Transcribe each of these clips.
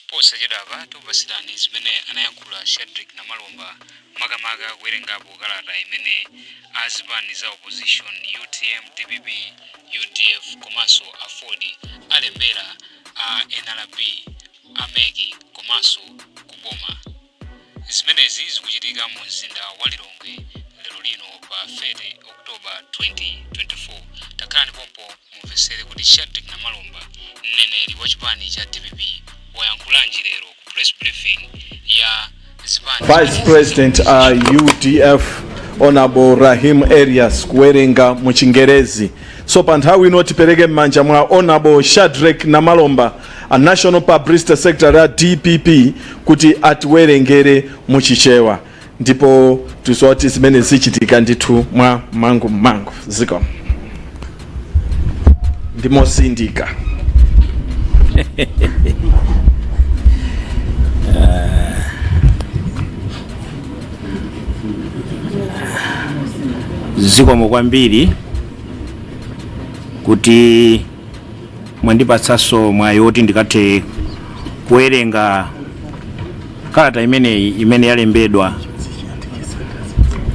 posa jedaba tubasilani zimene anayankhula Shadreck Namalomba makamaka kuwerengapo kalata imene azipani za opposition UTM, DPP, UDF komanso afodi alembera a NRB ameki komanso kuboma. Zimenezi zikuchitika mu mzinda wa Lilongwe lero lino pa 30 Oktoba 2024. Takhalani pompo mumvesere kuti Shadreck Namalomba mneneri wa chipani cha DPP Wayankhulanji lero ku press briefing ya zipani Vice President UDF Honorable Rahim Arias kuwerenga mu Chingerezi. So pa nthawi ino tipereke m'manja mwa Honorable Shadreck Namalomba, a National Publicity Secretary DPP, kuti atiwerengere mu Chichewa. Ndipo tuzoti zimene zichitika ndithu mwa mangu ziko ndimo sindika. Ziko kwambiri kuti mwandipatsaso mwayoti ndikathe kuwerenga kalata imene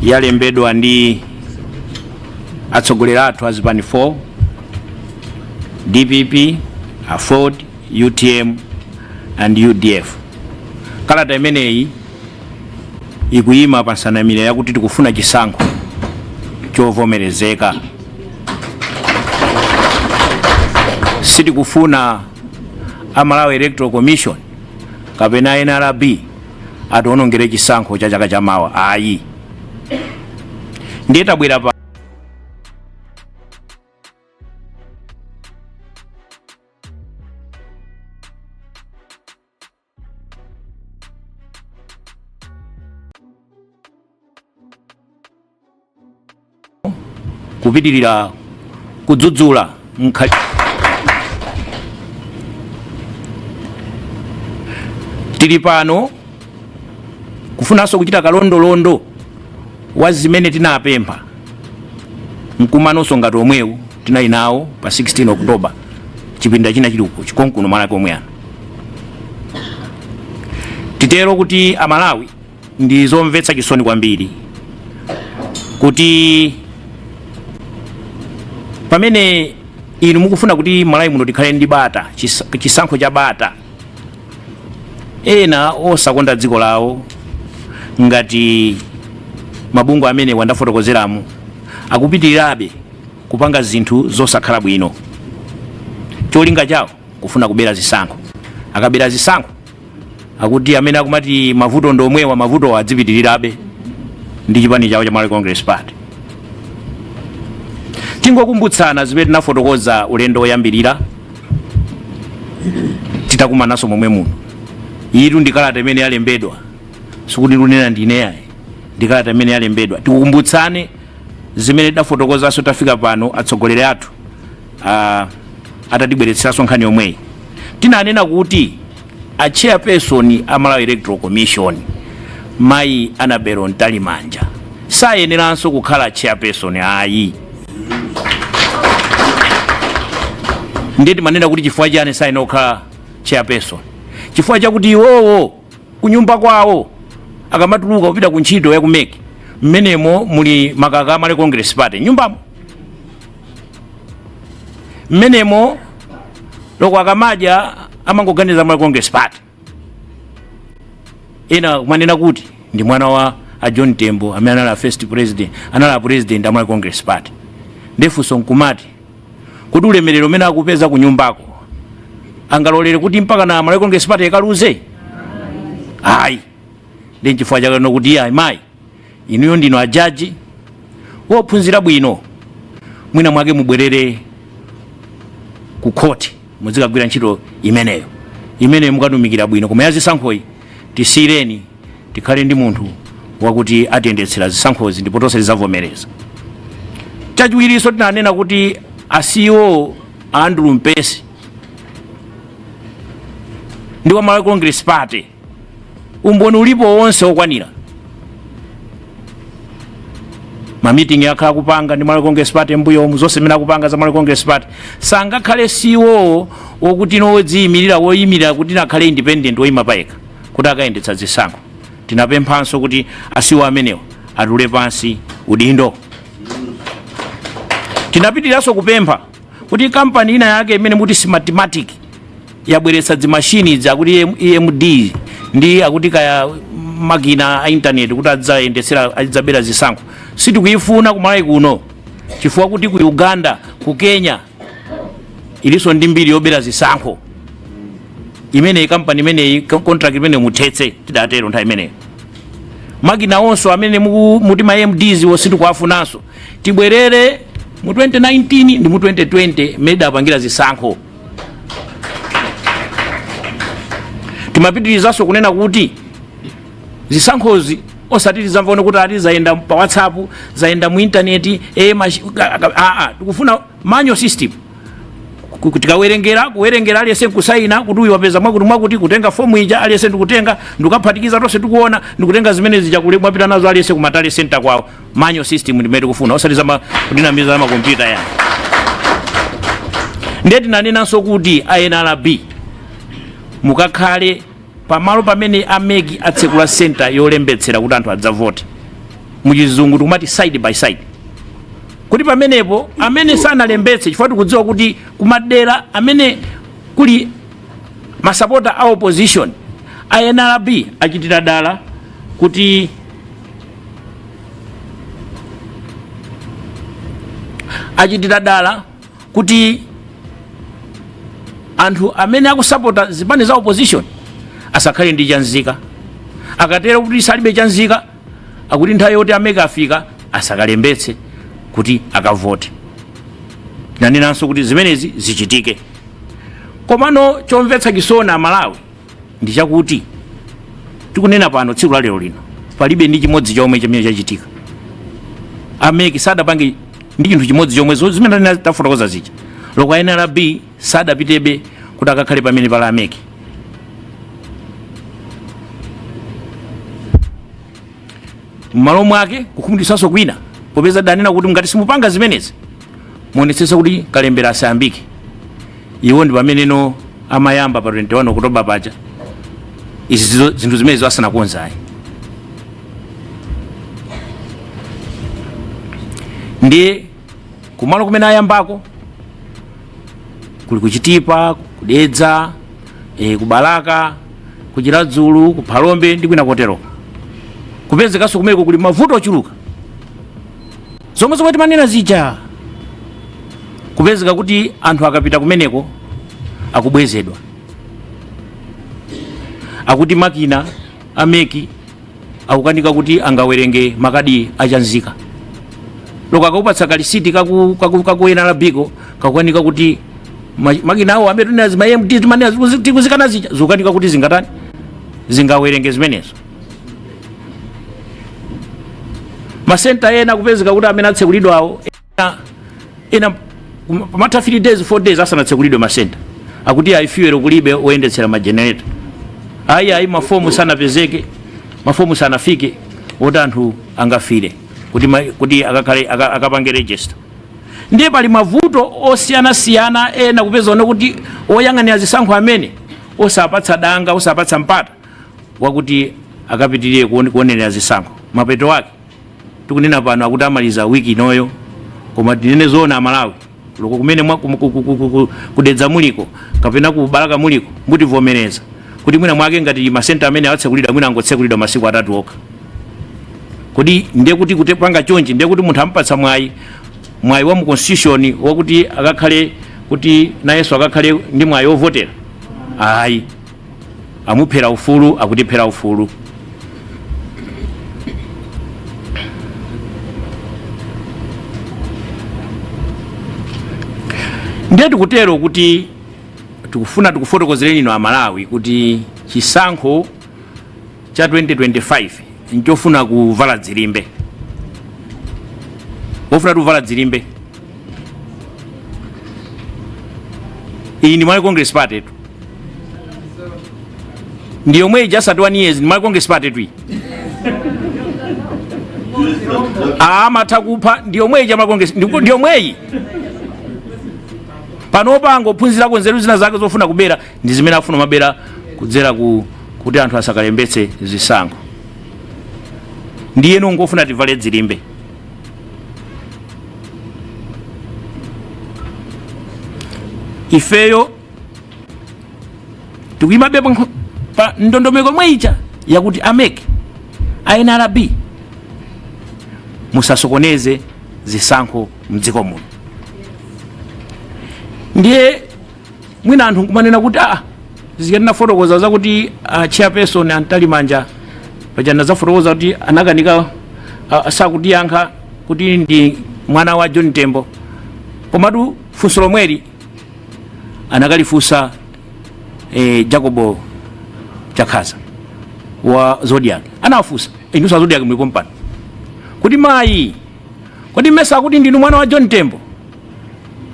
yalembedwa ndi atsogoleri athu azipani 4 DPP, AFOD, UTM and UDF. Kalata imeneyi ikuyima pansanamira yakuti tikufuna chisankho chovomerezeka. Sitikufuna Malawi Electoral Commission kapena NRB atiwonongere chisankho cha chaka chamawa. Ayi. Ndiye tabwera pa kupitirira kudzudzula tili pano kufunanso kuchita kalondolondo wa zimene tinapempha mkumanonso ngati omwewu tinali nawo pa 16 Oktoba chipinda china chili chikonkuno malako omwe ano. Titero kuti Amalawi ndi zomvetsa chisoni kwambiri kuti pamene inu mukufuna kuti Malawi muno tikhale ndi bata, chisankho cha bata, ena osakonda dziko lawo ngati mabungwe amene wandafotokozeramu akupitirirabe kupanga zinthu zosakhala bwino. Cholinga chawo kufuna kubera zisankho. Akabera zisankho akuti amene akumati mavuto ndomwewa mavuto adzipitirirabe ndi chipani chawo cha Malawi Congress Party. Tingokumbutsana zimene tinafotokoza ulendo woyambirira titakumanaso momwe muno. Yitu ndikalata imene yalembedwa, sikuti ndunena ndineyayi, ndikalata imene yalembedwa. Tikukumbutsane zimene tidafotokozaso tafika pano atsogoleri athu atatibweretseranso nkhani yomweyi. Tinanena kuti a chairperson a Malawi Electoral Commission Mayi Anabelo Ntalimanja sayeneranso kukhala chairperson. Ayi. Ndeti manena kuti chifukwa chani sayenera kukhala chairperson? Chifukwa chakuti iwowo kunyumba kwawo akamatuluka kupita ku ntchito ya kumeki mmenemo muli makaka Malawi Congress Party nyumbamo. Mmenemo loko akamadya amangoganiza Malawi Congress Party. Ena manena kuti ndi mwana wa a John Tembo amene anali first president, anali president a Malawi Congress Party. Ndefunso nkumati kuti ulemerero umene akupeza ku nyumbako angalolere kuti mpaka na Malawi Congress Party ikaluze? Ayi. Ndi chifukwa chake nokuti ayi mayi inuyo ndino ajaji wophunzira bwino, mwina mwake mubwerere ku court muzikagwira ntchito imeneyo mukatumikira bwino. Koma yazisankhoyi tisireni tikhale ndi munthu wakuti atiyendetsera zisankhozi ndipo tonse tizavomereza. Chachiwiriso tinanena kuti asiwo Andrew Mpesi ndi wa Malawi Congress Party umboni ulipo wonse okwanira. ma meeting yakhala kupanga ndi Malawi Congress Party mbuyo zonse mena kupanga za Malawi Congress Party sangakhale siwo wokuti nodziyimirira woyimirira kuti nakhale independent woyima payekha kuti akayendetsa zisankho. Tinapemphanso kuti asiwo amenewo atule pansi udindo. Tinapitiraso kupempha kuti kampani ina yake imene muti Smartmatic yabweretsa zimashini zakuti EMD ndi akuti kaya makina a internet kuti adzayendetsera adzabera zisankho sitikuyifuna kumalawi kuno chifukwa kuti ku Uganda ku Kenya iliso ndi mbiri yobera zisankho imene kampani imene contract imene muthetse tidatero nthawi imene makina onso amene muti ma MDs wositikuafunanso tibwerere mu 2019 ndi mu 2020 meda apangira zisankho. Timapitirizaso kunena kuti zisankhozi osati zamvaone kuti ati zaenda pa WhatsApp zaenda mu internet tikufuna manual system kuti kuwerengera aliyese nkusaina kuti uyu wapeza mwakuti kutenga fomu ija aliyese ndikutenga ndikuphatikiza tonse tikuona ndikutenga zimene zichakule mwapita nazo aliyese kumatale center kwawo. Manual system ndimene kufuna osati zama kudinamiza za makompyuta yani. Ndeti nanenanso kuti ANRB mukakhale pamalo pamene ameki atsekula center yolembetsera kuti anthu adzavote muchizungu tikumati side by side kuti pamenepo amene sanalembetse chifukwa tikudziwa kuti kumadera amene kuli masapota a opposition ANRB achitira dala kuti anthu amene akusapota zipani za opposition asakhale ndi chanzika. Akatero kuti salibe chanzika akuti nthawi yoti ameke afika asakalembetse kuti akavote. Nanenanso kuti zimenezi zichitike. Komano chomvetsa chisoni Malawi ndi chakuti tikunena pano tsiku la lero lino palibe ndi chimodzi chomwe chimene chachitika. Ameke sadapange ndi chinthu chimodzi chomwe zimene tafotokoza zija. Loko NRB sadapitebe kuti akakhale pamene pala ameke. Mmalo mwake kukhumudwitsanso kwina popeza danena kuti ngati simupanga zimenezi muonetsetse kuti kalembera asayambike. Iwo ndi pameneno amayamba pa 21 Oktoba paja izi zinthu zimene asanakonzayi. Ndiye kumalo kumene ayambako kuli kuchitipa kudedza kubalaka kuchiradzulu kuphalombe ndi kwina kotero kupezekaso kumeko kuli mavuto ochuluka zomwe timanena zija kupezeka kuti anthu akapita kumeneko akubwezedwa akuti makina ameki akukanika kuti angawerenge makadi achanzika. Loko akupatsa kalisiti kaku NRB kakukanika kuti makina awo amene tunazi ma MD timanena tikuzikana zija zikukanika kuti zingatani zingawerenge zimenezo. Masenta ena kupezeka kuti amene atsekulidwa awo ena pamata 3 days 4 days asanatsekulidwe masenta akuti aifiwero kulibe oyendetsera magenerator ayi mafomu sanapezeke mafomu sanafike woti anthu angafire kuti akapange register. Ndiye pali mavuto osiyana ena kupeza kuti oyang'anira zisankho amene osapatsa danga osapatsa mpata wakuti akapitirire kuonera zisankho. Mapeto wake tikunena pano akuti amaliza wiki inoyo koma tinene zoona Malawi loko kumene kudedza muliko kapena kubalaka muliko mutivomereza kuti mwina mwake ngati masenta amene atsekulidwa mwina angotsekulidwa masiku 3 okha. Kodi ndiye kuti kutepanga chonchi ndiye kuti munthu ampatsa mwayi wa mu constitution wakuti akakhale kuti nayeso akakhale ndi mwayi ovotera ayi amuphera ufulu akutiphera ufulu. Ndiye tikutero kuti tikufuna tikufotokozereni ino Amalawi kuti chisankho cha 2025 nchofuna kuvala dzilimbe. Wofuna tuvala dzilimbe iyi ndi Malawi Congress Party tu ndi yomwe just at 1 years ndi Malawi Congress Party tu amatha kupha ndiyomweyi chama Congress ndiyomweyi panopa angophunzirako nzeru zina zake zofuna kubera ndi zimene afuna mabera kudzera kuti anthu asakalembetse zisankho ndiye ngofuna tivale dzilimbe. Ifeyo tikuyimabe pa ndondomeko mweyicha yakuti ameke ANRB musasokoneze zisankho mdziko muno. Ndiye mwina anthu nkumanena kuti zikena fotokoza zakuti chairperson Antalimanja pachana za fotokoza kuti anakanika sakuti yankha kuti ndi mwana wa John Tembo, komatu funso lomweli anakalifusa Jacobo Chakaza wa Zodiac anafusa indusa Zodiac mlipo mpano kuti mayi kodi mesa kuti ndinu mwana wa John Tembo,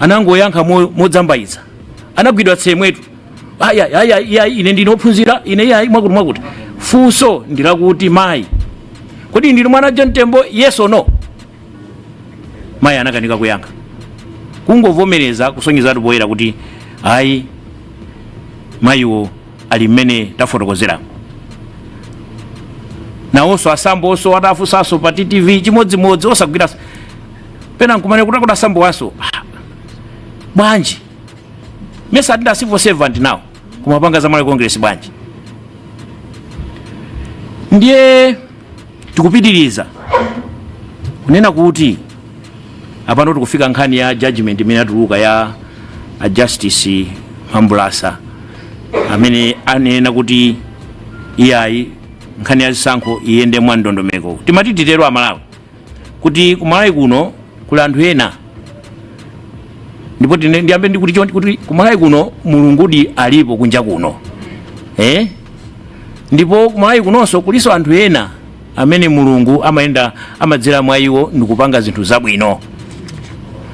anangoyankha modzambayiza anagwidwa tsemwetu aya ine ndinophunzira ine yayi mwakuti funso ndilakuti mayi kodi ndinu mwana wa John Tembo, yes or no? Mayi anakanika kuyankha kungovomereza kusonyeza poyera kuti ayi mayiwo ali mmene tafotokozera. Nawonso asambo onso atafusaso pa TTV chimodzimodzi osagwira pena nkumane kuti asambo wanso bwanji mesa atinda civil servant nawo kumapanga za mali Congress bwanji. Ndiye tikupitiriza kunena kuti apano tikufika nkhani ya judgment imene atuluka ya Justice Mambulasa amene anena kuti iyayi nkhani ya zisankho iyende mwa ndondomeko. Timati titero amalawi kuti kumalawi kuno kula anthu ena, ndipo ndiyambe kuti kumalawi kuno mulungudi alipo kunja kuno ndipo kumalawi kunonso kuliso anthu ena amene mulungu amayenda amadzera mwa iwo ndikupanga zinthu zabwino.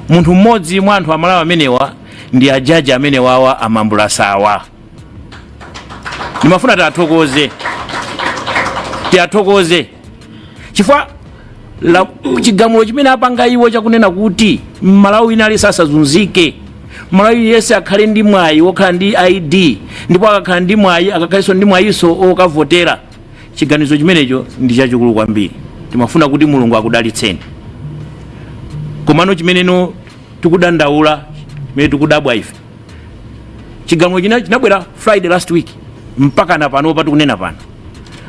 Munthu mmodzi mwa anthu amalawi amenewa ndi ajaji amene wawa amambulasawa. Nimafuna tiathokoze chifukwa chigamulo chimene apanga iwo chakunena kuti Malawi inali sasazunzike, Malawi yese akhale ndi mwayi wokhala ndi ID, ndipo akakhala ndi mwayi akakhaliso ndi mwayiso okavotera. Chiganizo chimenecho ndi chachikulu kwambiri. Timafuna kuti mulungu akudalitseni. Komano chimeneno tikudandaula mene tikudabwa ife, chigamulo chinabwera Friday last week mpaka na pano patikunena pano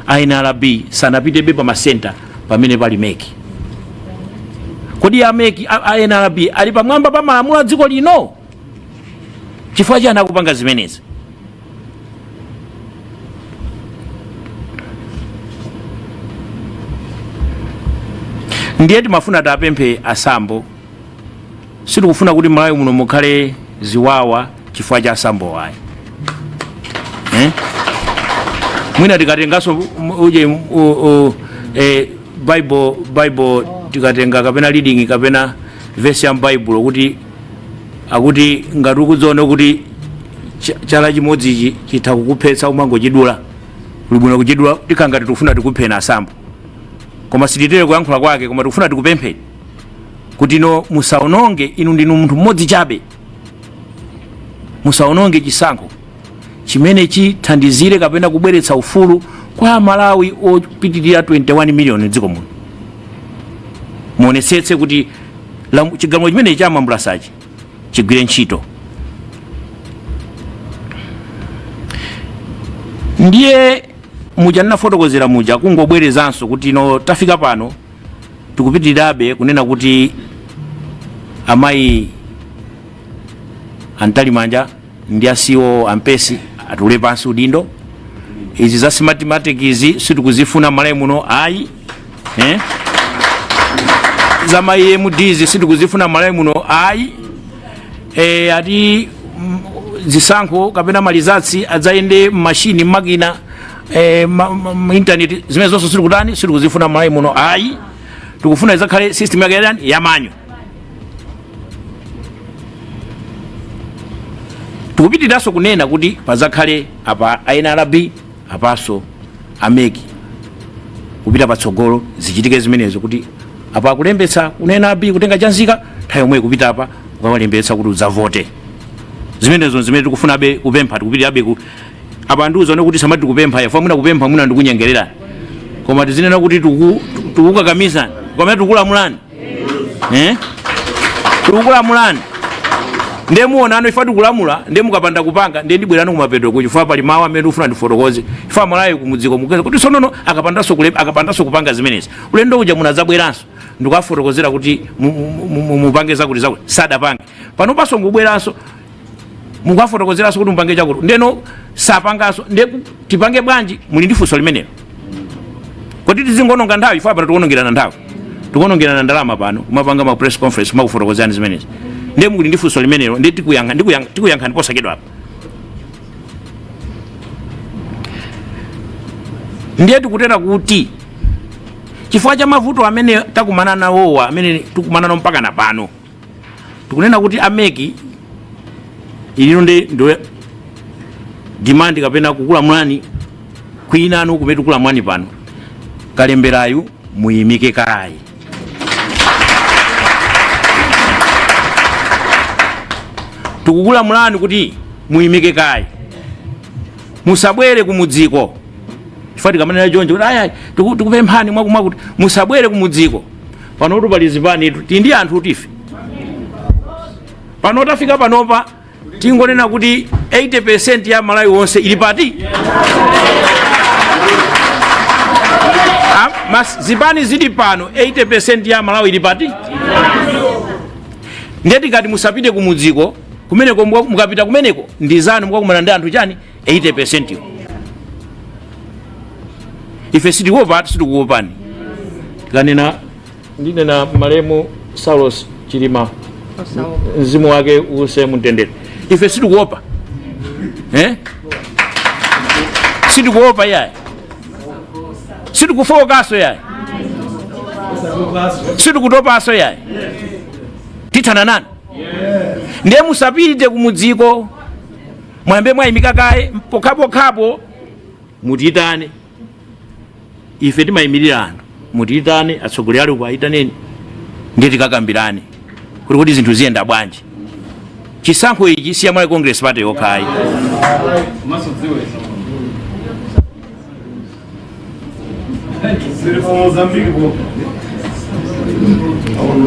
ANRB sanapitebe pa masenta pamene pali meki. Kodi ya meki ANRB ali pamwamba pa malamulo a dziko lino? Chifukwa chani akupanga zimenezi? Ndiye timafuna tapemphe asambo, sitikufuna kuti Malawi muno mukhale ziwawa chifukwa cha asambo wayi. Mwina tikatengaso uje Bible tikatenga kapena reading kapena verse ya Bible kuti akuti ngati ukudziona kuti chala chimodzi chitha kukuphetsa umangochidula ulibwino kuchidula tikangati tikufuna tikuphena asambo, koma sititere kuyankhula kwake, koma tikufuna tikupemphe kuti no musaononge, inu ndinu munthu mmodzi chabe, musaononge chisankho chimene chithandizire kapena kubweretsa ufulu kwa Malawi opitirira 21 million dziko muno. Muonetsetse kuti chigamulo chimene cha Mambulasachi chigwire ntchito. Ndiye muja ndinafotokozera muja kungobwerezanso kuti no tafika pano tikupitirirabe kunena kuti amayi Antalimanja ndi asiwo ampesi atule pansi udindo. Izi za mathematics izi sitikuzifuna Malawi muno ayi, za mayi MDs sitikuzifuna Malawi muno ayi. Ati zisankho kapena malizatsi adzayende machine makina internet zimene zonse sitikutani sitikuzifuna Malawi muno ayi. Tikufuna izakhale system yake yamanyo. Tikupitiraso kunena kuti pazakhale apa ANRB apaso ameki kupita patsogolo zichitike zimenezo kuti apa kulembetsa kunena bi kutenga chanzika nthawi yomwe kupita apa ukawalembetsa kuti udzavote zimenezo zimene tikufuna be kupempha tikupitira be apa ndiuza kuti samati kupempha yafa muna kupempha muna ndikunyengerera koma tizinena kuti tukukakamiza koma tukulamulani tukulamulani ndemuonano ifa tikulamula ndemukapanda kupanga ndendibwerano kumapeto kuchifukwa pali mawu amene ufuna ndifotokoze ifa malayi kumudziko mukeza kuti sonono akapandanso kupanga zimenezi ulendo uja munadzabweranso ndikuwafotokozera kuti mupange zakuti sadapange pano paso ngubweranso mukafotokozeranso kuti mupange chakuti ndeno sapanganso tipange bwanji muli ndi funso limenelo kuti tizingononga nthawi ifa pano tikuonongerana nthawi tikuonongerana ndalama pano kumapanga ma press conference kumakufotokozerani zimenezi ndiye muli ndi funso limenelo ndiye tikuyankhani posachedwa apa ndiye tikutera kuti chifukwa cha mavuto amene takumana nawowa amene tikumana nawo mpaka na pano tikunena kuti ameki ilino ndo demand kapena kukulamulani kwinanu kumene tikulamulani pano kalemberayu muyimike kayi tikukulamulani kuti muyimike kayi musabwere kumudziko chifukwa tikamanena choncho kuti aya tikupemphani mwakuti musabwere kumudziko pano pali zipani tindi anthu tife pano tafika panopa tingonena kuti 80% ya Malawi wonse ili pati zipani zili pano 80% ya Malawi ili pati ndiye tikati musapite kumudziko kumeneko mukapita kumeneko ndizanu mukakumana ndi anthu chani 80% ife sitikuopani tikanena ndinena malemu Saulos Chilima mzimu wake use mutendere ife sitikuopa sitikuopa yaye sitikufokaso yaye sitikutopaso yaye tithana nani ndiye musapite kumudziko mwambe mwayimika kaye pokhapokhapo mutitane ife timayimirira anthu mutitane atsogoleri alipo ayitaneni ndiye tikakambirane kuti zinthu ziyenda bwanji chisankho ichi siya Malawi Congress Party yokhayi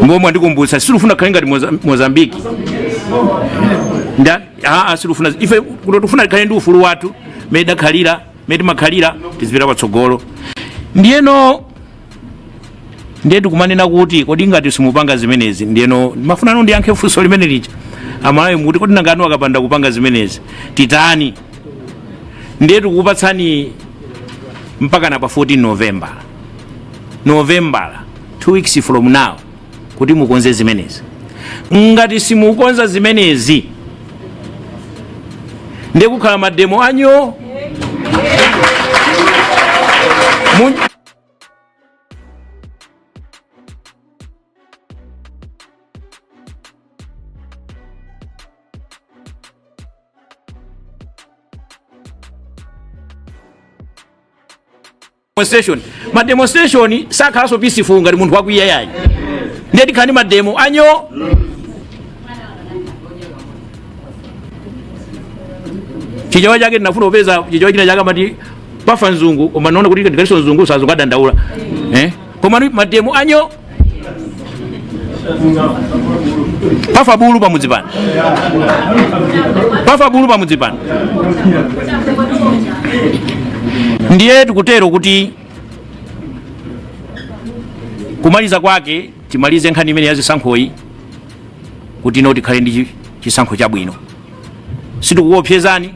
mbomwe andikumbutsa silufuna khali ngati Mozambique silufuna ife kutofuna khali ndi ufulu wathu meda khalira medi makhalira tizipita patsogolo ndiyeno ndiye tikumanena kuti kodi ngati simupanga zimenezi ndiyeno mafuna ndiyankhe funso limene lija amalawi mukuti kodi nangano akapanda kupanga zimenezi titani ndiye tikukupatsani mpaka na pa 14 November 2 weeks from now kuti mukonze zimenezi ngati simukonza zimenezi ndiye kukhala mademo anyo demonstration sakhaso peaceful ngati munthu wakwiya yayi ndiye tikhani mademo anyo chijawa chake tinafuna kupeza chijawa china chake mati pafa nzungu koma naona kuti ndikaliso nzungu sazungu adandaula koma mademo anyo pafa bulu pamudzipana ndiye tikutero kuti kumaliza kwake timalize nkhani imene yazisankhoyi kuti ino tikhale ndi chisankho chabwino sitikuopsezani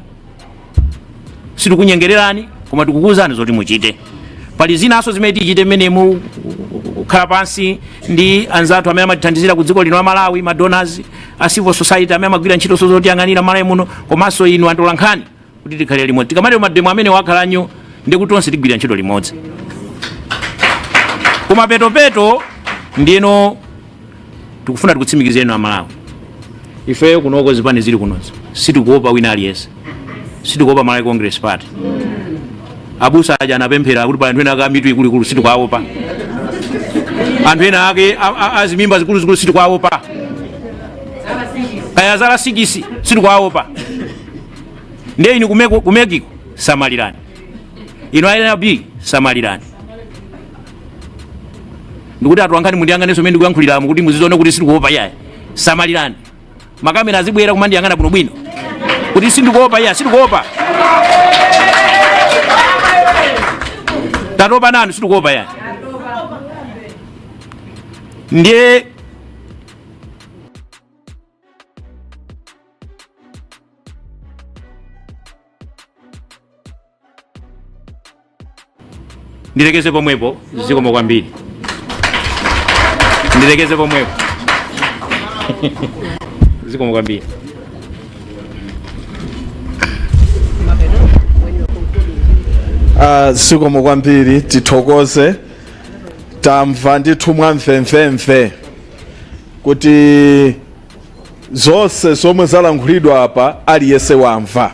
sitikunyengererani koma tikukuwuzani zoti muchite pali zinaso zimene tichite mmene mukhala pansi ndi anzathu amene amatithandizira ku dziko lino la Malawi madonors a civil society amene amagwira ntchito zotiyang'anira Malawi muno komanso inu antolankhani kuti tikhale limodzi tikamati mademo amene wakhalanyo ndi kuti tonse tigwira ntchito limodzi kumapetopeto ndiyeno tikufuna tikutsimikizeni a Malawi ifeyo kunoko zipani zili kunozi sitikuopa wina aliyense sitikuopa Malawi Congress Party abusa aja anapemphera kuti pali anthu ena akamitu ikuluikulu sitikuaopa anthu ena ake azimimba zikuluzikulu sitikwaopa kaya zala 6 sitikwaopa ndiye inu kumekiko samalirani inu NRB samalirani ndikuti atulankhani mundiyang'aneso mene ndikuyankhuliramu kuti muzizoone kuti sitikuopa yaye samalirani makamera azibwera kumandiyang'ana bwinobwino kuti sindikuopa yaye sitikuopa tatopa nanu sitikuopa yaye ndiye ndirekeze pomwepo zikomo kwambiri ndirekeze pomwepo zikomo kwambiri zikomo kwambiri tithokoze tamva ndithu mwamvemvemve kuti zonse zomwe zalankhulidwa apa aliyese wamva.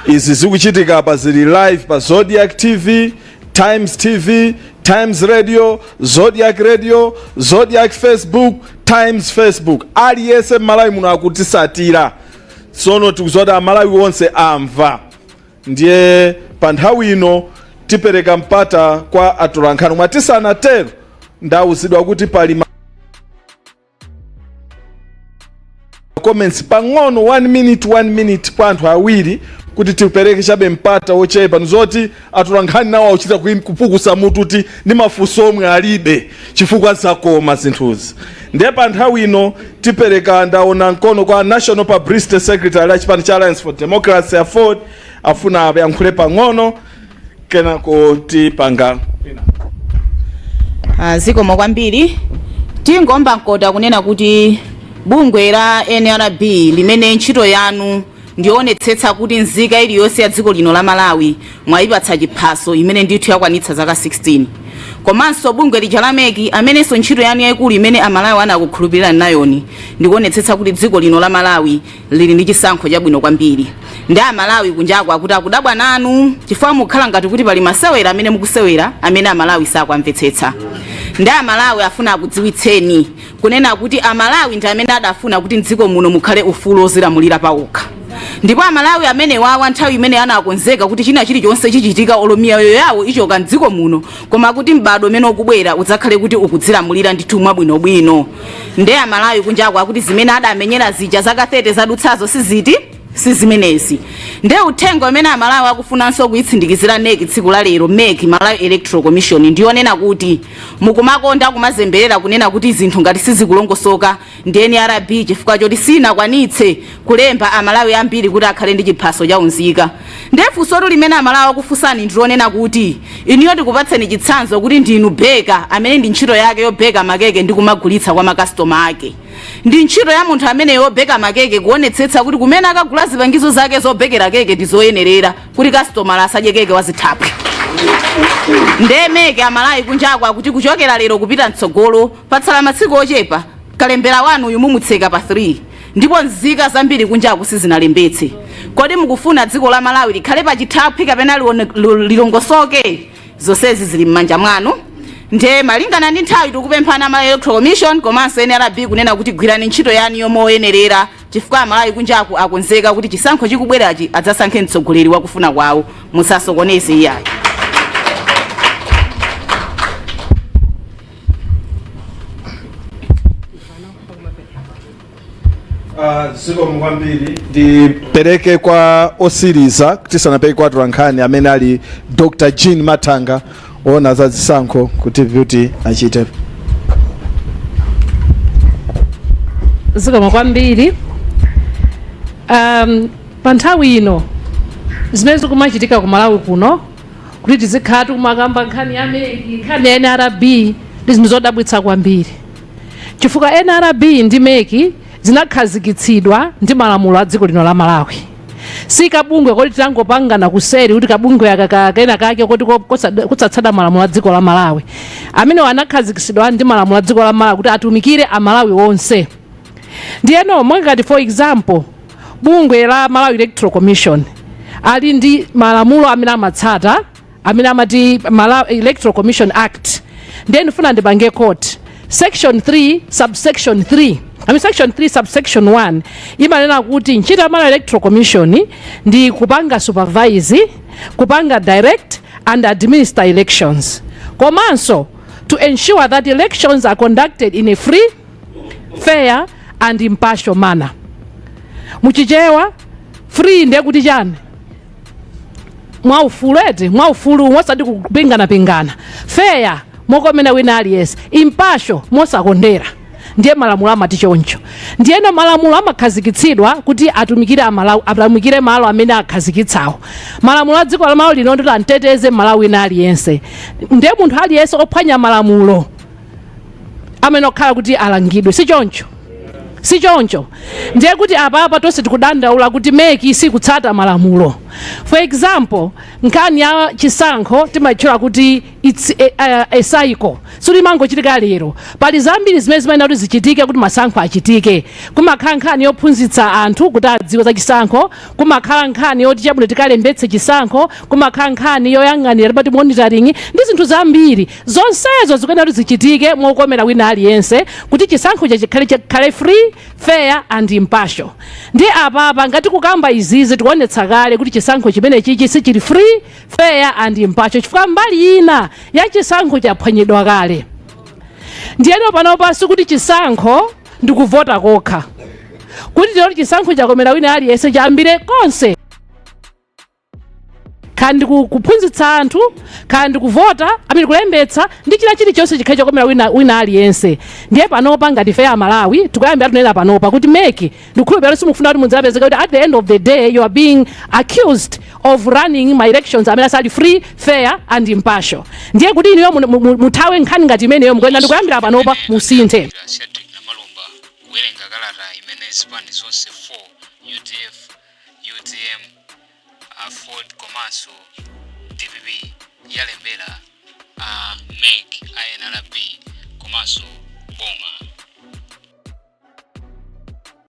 Izi zikuchitika apa zili live pa Zodiac TV, Times TV, Times Radio, Zodiac Radio, Zodiac Facebook, Times Facebook. Aliyese Malawi muno akutisatira. Sono tikuzoti Malawi wonse amva. Ndiye pa nthawi ino tipereka mpata kwa atolankhani. Mwatisanatero ndawuzidwa kuti pali comments pang'ono 1 minute kwa anthu awiri kuti tipereke chabe mpata wochepa nzoti atolankhani nawo uchita kupukusa mutu kuti ndi mafunso omwe alibe chifukwa zakoma zinthuzi. Ndiye pa nthawi ino tipereka ndaona mkono kwa National Publicity Secretary a chipani cha Alliance for Democracy Afford afuna ayankhule pang'ono kenako tipanga zikomo kwambiri tingomba nkoda kunena kuti bungwe la NRB limene ntchito yanu ndionetsetsa kuti nzika iliyonse ya dziko lino la Malawi mwayipatsa chiphaso imene ndithu yakwanitsa zaka 16. Komanso bungwe lija la MEC amenenso ntchito yanu yayikulu imene amalawi anakukhulupirira nayoni ndikuonetsetsa kuti dziko lino la Malawi lili ndi chisankho chabwino kwambiri. Ndi amalawi kunjako akuti akudabwa nanu chifukwa mukhala ngati kuti pali masewera amene mukusewera amene amalawi sakwamvetsetsa. Ndi amalawi afuna akudziwitseni kunena kuti amalawi ndi amene adafuna kuti mdziko muno mukhale ufulu ozilamulira pawokha. Ndipo amalawi amene wawa nthawi imene anakonzeka kuti china chilichonse chichitika olomiyayo yawo ichoka mdziko muno koma kuti mbado amene ukubwera udzakhale kuti ukudzilamulira ndithu mwabwinobwino. Ndi amalawi kunjako akuti zimene adamenyera zija zaka 30 zadutsazo sizimenezi. Ndiye uthenga amene amalawi akufunanso kuyitsindikizira NEC tsiku la lero MEC Malawi Electoral Commission ndionena kuti mukumakonda kumazemberera kunena kuti zinthu ngati sizikulongosoka ndi NRB chifukwa choti sinakwanitse kulemba amalawi ambiri kuti akhale ndi chiphaso cha unzika. Ndiye funso limene amalawi akufunsani ndionena kuti iniyo tikupatseni chitsanzo kuti ndinu beka amene ndi ntchito yake yobeka makeke ndi kumagulitsa kwa makastoma ake. Ndi ntchito ya munthu amene yobeka makeke kuonetsetsa kuti kumene akagula zipangizo zake zobekera keke ndizoyenerera kuti customer asadye keke wazithapwe. Ndemeke amalawi kunjako akuti kuchokera lero kupita mtsogolo patsala masiku ochepa kalembera wanu uyu mumutseka pa 3 ndipo nzika zambiri kunjako sizinalembetse. Kodi mukufuna dziko la Malawi likhale pa chithapwi kapena lilongosoke? Zonsezi zili m'manja mwanu. Nde malingana ndi nthawi tikupemphana Malawi Electoral Commission komanso NRB kunena kuti gwirani ntchito yanu yomoyenerera chifukwa amalawi kunjako akonzeka kuti chisankho chikubwerachi adzasankhe mtsogoleri wakufuna kwawo musasokoneze iyayi. zikomo kwambiri ndipereke kwa osiriza tisanapereke kwa atolankhani amene ali Dr. Jean Matanga ona za zisankho kuti beauty achite. Zikomo kwambiri pa nthawi ino zimene zikumachitika ku Malawi kuno kuti tizikhala tikumagamba nkhani ya MEC nkhani ya NRB ndi zinthu zodabwitsa kwambiri chifukwa NRB ndi MEC zinakhazikitsidwa ndi malamulo a dziko lino la Malawi. Si kabungwe kodi tangopangana kuseri kuti kabungwe akakena kake kodi kutsatsata malamulo a dziko la Malawi. Amene anakhazikitsidwa ndi malamulo a dziko la Malawi kuti atumikire amalawi onse. Ndiyeno ngati for example bungwe la Malawi Electoral Commission ali ndi malamulo amene amatsata amene amati Malawi Electoral Commission Act ndiye ndifuna ndibange court section 3 subsection 3 section 3 subsection 1 imanena kuti ntchito ya Malawi Electoral Commission ndi kupanga supervise, kupanga direct and administer elections, komanso to ensure that elections are conducted in a free, fair and impartial manner. Muchichewa free ndiye kuti chani? Mwaufulu mosati kupingana. Fair mokomena wina aliyense. Impartial mosakondera. Ndiye malamulo amati choncho. Ndiyeno malamulo amakhazikitsidwa kuti atumikire malo amene akhazikitsawo. Malamulo a dziko la Malawi lino ndoti ateteze Malawi wina aliyense. Ndiye munthu aliyense ophwanya malamulo amene okhala kuti alangidwe. Si choncho. Ndiye kuti apa tonse tikudandaula kuti meki sikutsata malamulo. For example, nkhani ya chisankho timatchula kuti it's a cycle. Sulimangochitika lero. Pali zambiri zimene zimayenera kuti zichitike kuti masankho achitike. Kumakhala nkhani yophunzitsa anthu kuti adziwe za chisankho, kumakhala nkhani yoti chabwino tikalembetse chisankho, kumakhala nkhani yoyang'anira pati monitoring ndi zinthu zambiri. Zonsezo zikuyenera kuti zichitike mokomera wina aliyense kuti chisankho chikhale free, fair and impartial. Ndi apa ngati kukamba izizi tikuonetsa kale kuti chisankho chimene chichi sichili free, fair and impartial chifukwa mbali ina ya chisankho chaphwanyidwa kale. Ndiyeno panopa sikuti chisankho ndikuvota kokha. Kuti lero chisankho chakomera wina aliyense chambire konse. Kandi kuphunzitsa anthu, kandi kuvota, kulembetsa ndi chilichonse chikhacho komera wina aliyense. Ndiye panopa ngati fe Malawi tikuyambira tunena panopa kuti meki ndikhulupirira simufuna kuti mudzapezeka kuti at the end of the day you are being accused of running my elections amene asali free, fair and impartial. Ndiye kuti iniyo muthawe nkhani ngati imeneyo mukuyenda ndikuyambira panopa musinthe. Shadreck Namalomba kuwerenga kalata imene zipani zonse 4 UDF, UTM, Ford komanso DPP yalembera